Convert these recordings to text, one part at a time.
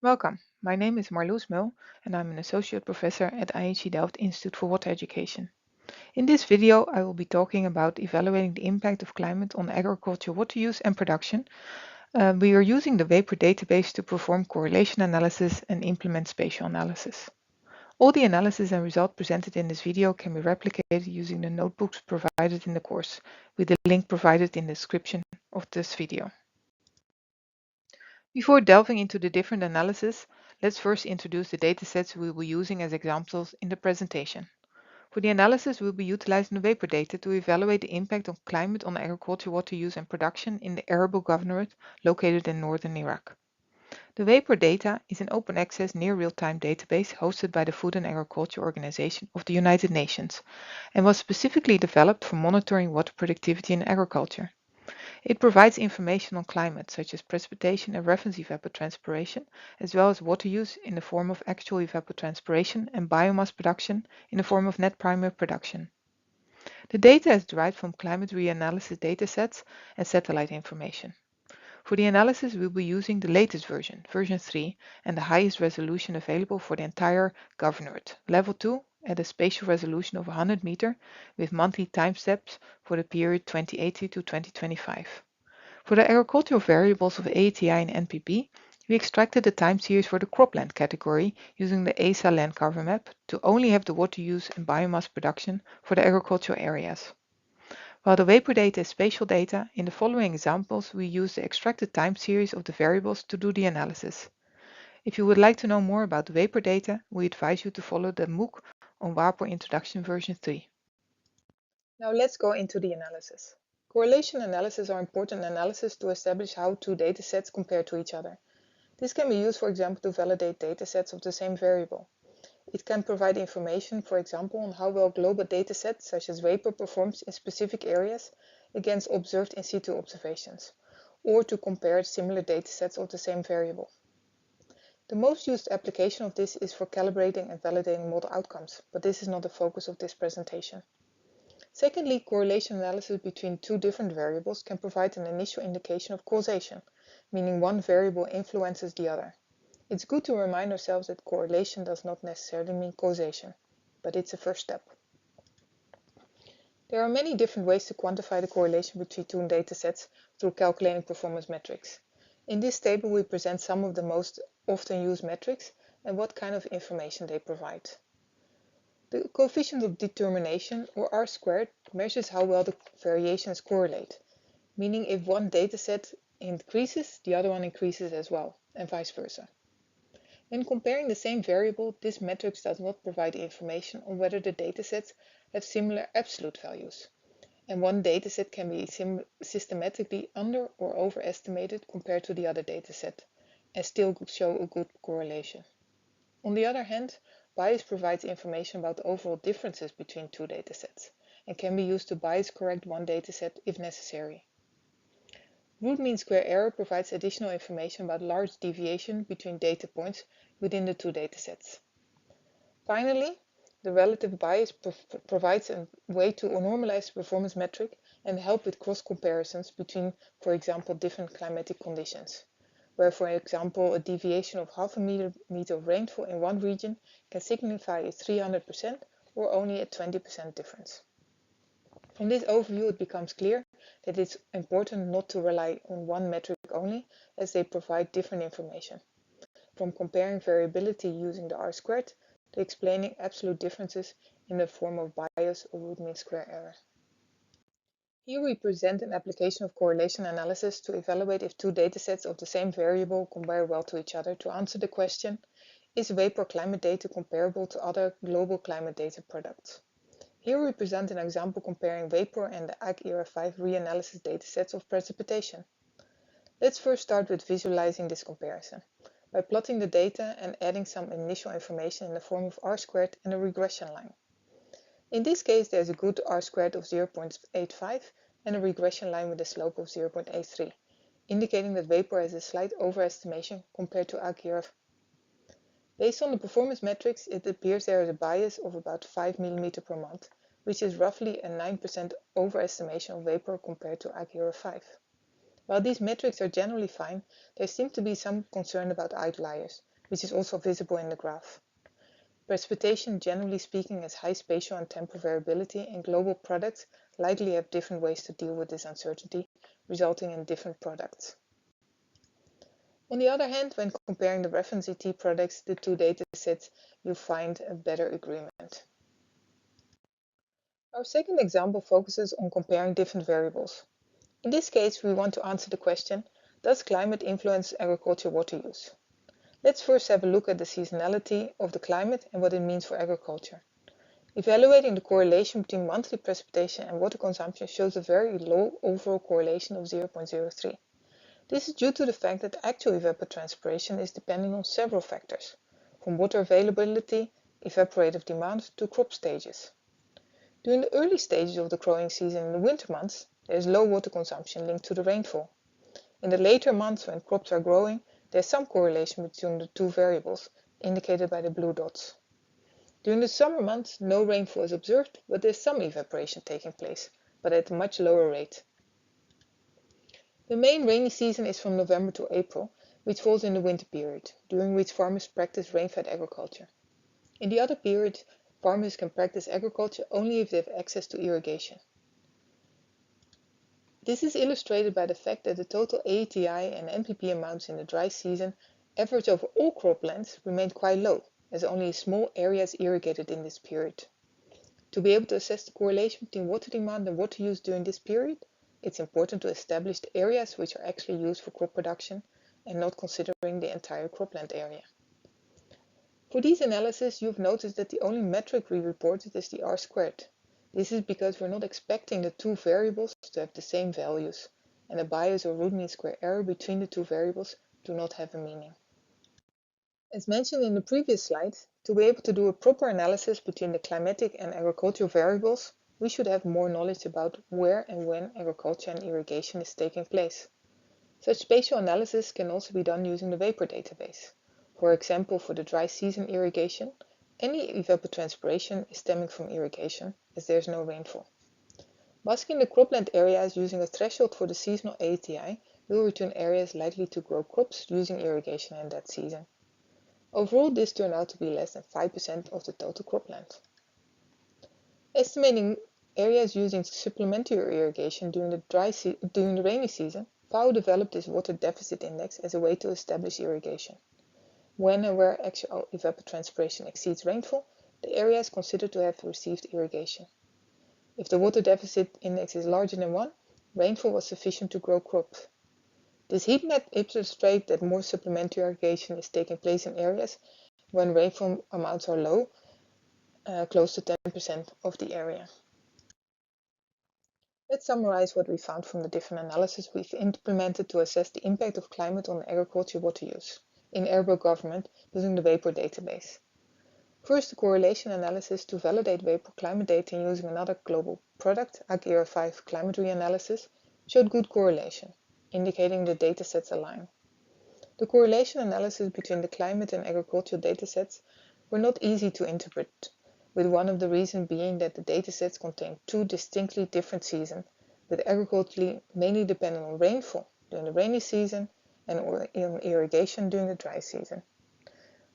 Welcome. My name is Marloes Mul and I'm an associate professor at IHE Delft Institute for Water Education. In this video, I will be talking about evaluating the impact of climate on agriculture water use and production. We are using the WaPOR database to perform correlation analysis and implement spatial analysis. All the analysis and results presented in this video can be replicated using the notebooks provided in the course, with the link provided in the description of this video. Before delving into the different analyses, let's first introduce the datasets we will be using as examples in the presentation. For the analysis, we'll be utilizing the WaPOR data to evaluate the impact of climate on agriculture water use and production in the Arable Governorate located in northern Iraq. The WaPOR data is an open access near real-time database hosted by the Food and Agriculture Organization of the United Nations and was specifically developed for monitoring water productivity in agriculture. It provides information on climate, such as precipitation and reference evapotranspiration, as well as water use in the form of actual evapotranspiration and biomass production in the form of net primary production. The data is derived from climate reanalysis datasets and satellite information. For the analysis, we'll be using the latest version, version 3, and the highest resolution available for the entire governorate, level 2, at a spatial resolution of 100 meter with monthly time steps for the period 2080 to 2025. For the agricultural variables of ATI and NPP, we extracted the time series for the cropland category using the ASA land cover map to only have the water use and biomass production for the agricultural areas. While the WaPOR data is spatial data, in the following examples we use the extracted time series of the variables to do the analysis. If you would like to know more about the WaPOR data, we advise you to follow the MOOC on WaPOR Introduction version 3. Now let's go into the analysis. Correlation analysis are important analysis to establish how two datasets compare to each other. This can be used, for example, to validate datasets of the same variable. It can provide information, for example, on how well global datasets such as WaPOR performs in specific areas against observed in situ observations, or to compare similar datasets of the same variable. The most used application of this is for calibrating and validating model outcomes, but this is not the focus of this presentation. Secondly, correlation analysis between two different variables can provide an initial indication of causation, meaning one variable influences the other. It's good to remind ourselves that correlation does not necessarily mean causation, but it's a first step. There are many different ways to quantify the correlation between two datasets through calculating performance metrics. In this table, we present some of the most often used metrics and what kind of information they provide. The coefficient of determination, or R-squared, measures how well the variations correlate, meaning if one dataset increases, the other one increases as well, and vice versa. When comparing the same variable, this metric does not provide information on whether the datasets have similar absolute values, and one dataset can be systematically under or overestimated compared to the other dataset, and still show a good correlation. On the other hand, bias provides information about the overall differences between two datasets and can be used to bias correct one dataset if necessary. Root mean square error provides additional information about large deviation between data points within the two datasets. Finally, the relative bias provides a way to normalize the performance metric and help with cross comparisons between, for example, different climatic conditions, where, for example, a deviation of half a millimeter of rainfall in one region can signify a 300% or only a 20% difference. From this overview, it becomes clear that it's important not to rely on one metric only, as they provide different information, from comparing variability using the R-squared to explaining absolute differences in the form of bias or root mean square error. Here we present an application of correlation analysis to evaluate if two datasets of the same variable compare well to each other to answer the question, is WaPOR climate data comparable to other global climate data products? Here we present an example comparing WaPOR and the Ag-ERA 5 reanalysis datasets of precipitation. Let's first start with visualizing this comparison, by plotting the data and adding some initial information in the form of R-squared and a regression line. In this case, there is a good R-squared of 0.85 and a regression line with a slope of 0.83, indicating that WaPOR has a slight overestimation compared to Ag-ERA. Based on the performance metrics, it appears there is a bias of about 5 mm per month, which is roughly a 9% overestimation of WaPOR compared to Ag-ERA 5. While these metrics are generally fine, there seems to be some concern about outliers, which is also visible in the graph. Precipitation, generally speaking, has high spatial and temporal variability, and global products likely have different ways to deal with this uncertainty, resulting in different products. On the other hand, when comparing the reference ET products, the two datasets, you'll find a better agreement. Our second example focuses on comparing different variables. In this case, we want to answer the question, does climate influence agriculture water use? Let's first have a look at the seasonality of the climate and what it means for agriculture. Evaluating the correlation between monthly precipitation and water consumption shows a very low overall correlation of 0.03. This is due to the fact that actual evapotranspiration is dependent on several factors, from water availability, evaporative demand to crop stages. During the early stages of the growing season in the winter months, there is low water consumption linked to the rainfall. In the later months when crops are growing, there is some correlation between the two variables, indicated by the blue dots. During the summer months, no rainfall is observed, but there is some evaporation taking place, but at a much lower rate. The main rainy season is from November to April, which falls in the winter period, during which farmers practice rain-fed agriculture. In the other period, farmers can practice agriculture only if they have access to irrigation. This is illustrated by the fact that the total AETI and NPP amounts in the dry season average over all croplands remained quite low, as only a small area is irrigated in this period. To be able to assess the correlation between water demand and water use during this period, it's important to establish the areas which are actually used for crop production and not considering the entire cropland area. For these analyses, you've noticed that the only metric we reported is the R-squared. This is because we're not expecting the two variables to have the same values, and the bias or root mean square error between the two variables do not have a meaning. As mentioned in the previous slide, to be able to do a proper analysis between the climatic and agricultural variables, we should have more knowledge about where and when agriculture and irrigation is taking place. Such spatial analysis can also be done using the WaPOR database. For example, for the dry season irrigation, any evapotranspiration is stemming from irrigation, as there is no rainfall. Masking the cropland areas using a threshold for the seasonal AETI will return areas likely to grow crops using irrigation in that season. Overall, this turned out to be less than 5% of the total cropland. Estimating areas using supplementary irrigation during the rainy season, FAO developed this water deficit index as a way to establish irrigation. When and where actual evapotranspiration exceeds rainfall, the area is considered to have received irrigation. If the water deficit index is larger than 1, rainfall was sufficient to grow crops. This heat map illustrates that more supplementary irrigation is taking place in areas when rainfall amounts are low, close to 10% of the area. Let's summarize what we found from the different analyses we've implemented to assess the impact of climate on agriculture water use in arable government using the WaPOR database. First, the correlation analysis to validate WaPOR climate data using another global product, AGERA5 climate reanalysis, showed good correlation, indicating the datasets align. The correlation analysis between the climate and agricultural datasets were not easy to interpret, with one of the reasons being that the datasets contain two distinctly different seasons, with agriculture mainly dependent on rainfall during the rainy season and on irrigation during the dry season.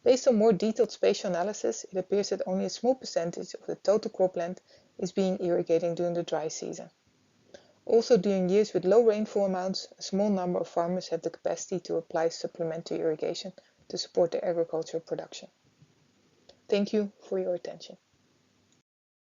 Based on more detailed spatial analysis, it appears that only a small percentage of the total cropland is being irrigated during the dry season. Also, during years with low rainfall amounts, a small number of farmers have the capacity to apply supplementary irrigation to support their agricultural production. Thank you for your attention.